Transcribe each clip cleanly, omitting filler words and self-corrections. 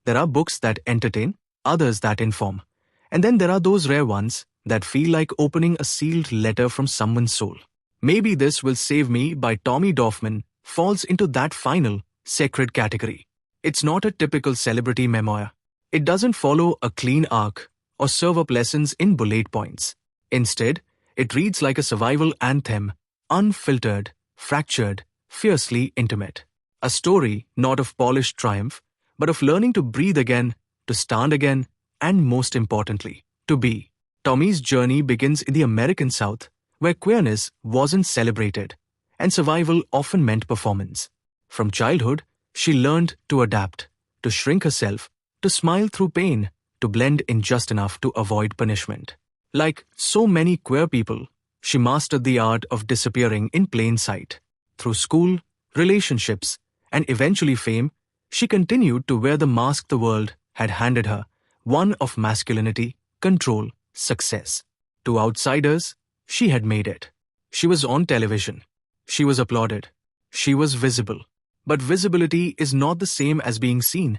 There are books that entertain, others that inform. And then there are those rare ones that feel like opening a sealed letter from someone's soul. Maybe This Will Save Me by Tommy Dorfman falls into that final, sacred category. It's not a typical celebrity memoir. It doesn't follow a clean arc or serve up lessons in bullet points. Instead, it reads like a survival anthem, unfiltered, fractured, fiercely intimate. A story not of polished triumph, but of learning to breathe again, to stand again, and most importantly, to be. Tommy's journey begins in the American South, where queerness wasn't celebrated, and survival often meant performance. From childhood, she learned to adapt, to shrink herself, to smile through pain, to blend in just enough to avoid punishment. Like so many queer people, she mastered the art of disappearing in plain sight. Through school, relationships, and eventually fame, she continued to wear the mask the world had handed her, one of masculinity, control, success. To outsiders, she had made it. She was on television. She was applauded. She was visible. But visibility is not the same as being seen.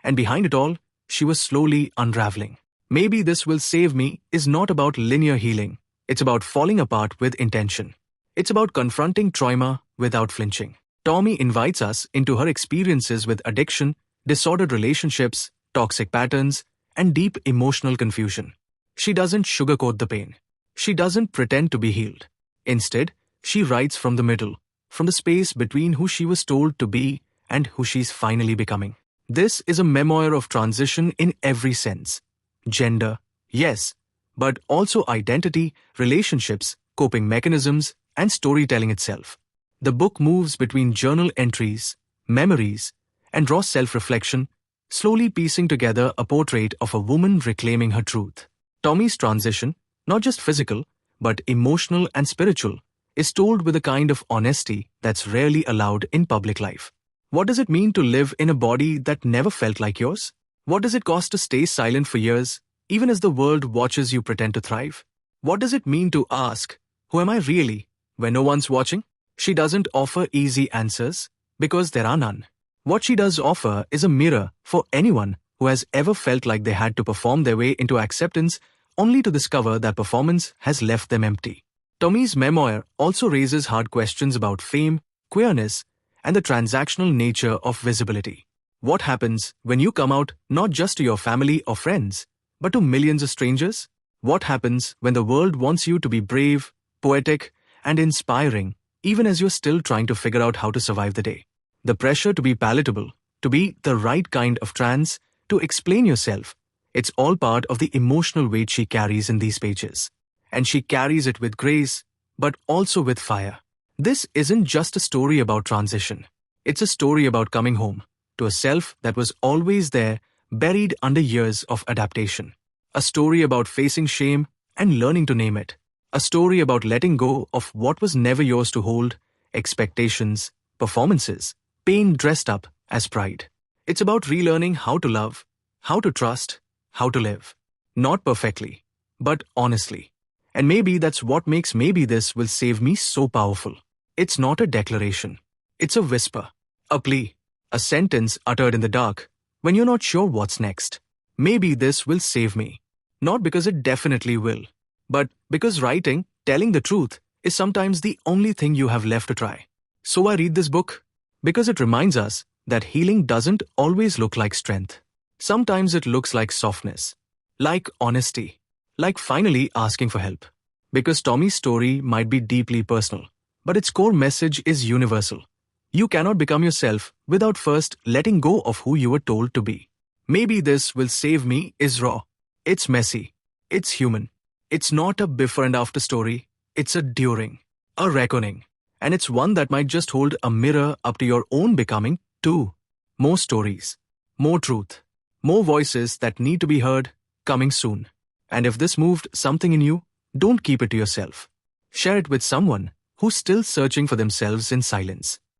And behind it all, she was slowly unraveling. Maybe This Will Save Me is not about linear healing. It's about falling apart with intention. It's about confronting trauma without flinching. Tommy invites us into her experiences with addiction, disordered relationships, toxic patterns, and deep emotional confusion. She doesn't sugarcoat the pain. She doesn't pretend to be healed. Instead, she writes from the middle, from the space between who she was told to be and who she's finally becoming. This is a memoir of transition in every sense. Gender, yes, but also identity, relationships, coping mechanisms, and storytelling itself. The book moves between journal entries, memories, and raw self-reflection, slowly piecing together a portrait of a woman reclaiming her truth. Tommy's transition, not just physical, but emotional and spiritual, is told with a kind of honesty that's rarely allowed in public life. What does it mean to live in a body that never felt like yours? What does it cost to stay silent for years, even as the world watches you pretend to thrive? What does it mean to ask, who am I really, when no one's watching? She doesn't offer easy answers, because there are none. What she does offer is a mirror for anyone who has ever felt like they had to perform their way into acceptance only to discover that performance has left them empty. Tommy's memoir also raises hard questions about fame, queerness, and the transactional nature of visibility. What happens when you come out not just to your family or friends, but to millions of strangers? What happens when the world wants you to be brave, poetic, and inspiring, even as you're still trying to figure out how to survive the day? The pressure to be palatable, to be the right kind of trans, to explain yourself, it's all part of the emotional weight she carries in these pages. And she carries it with grace, but also with fire. This isn't just a story about transition. It's a story about coming home to a self that was always there, buried under years of adaptation. A story about facing shame and learning to name it. A story about letting go of what was never yours to hold, expectations, performances, pain dressed up as pride. It's about relearning how to love, how to trust, how to live. Not perfectly, but honestly. And maybe that's what makes Maybe This Will Save Me so powerful. It's not a declaration. It's a whisper, a plea, a sentence uttered in the dark when you're not sure what's next. Maybe this will save me. Not because it definitely will, but because writing, telling the truth, is sometimes the only thing you have left to try. So I read this book because it reminds us that healing doesn't always look like strength. Sometimes it looks like softness, like honesty, like finally asking for help. Because Tommy's story might be deeply personal, but its core message is universal. You cannot become yourself without first letting go of who you were told to be. Maybe This Will Save Me is raw. It's messy. It's human. It's not a before and after story. It's a during, a reckoning. And it's one that might just hold a mirror up to your own becoming too. More stories, more truth, more voices that need to be heard, coming soon. And if this moved something in you, don't keep it to yourself. Share it with someone who's still searching for themselves in silence.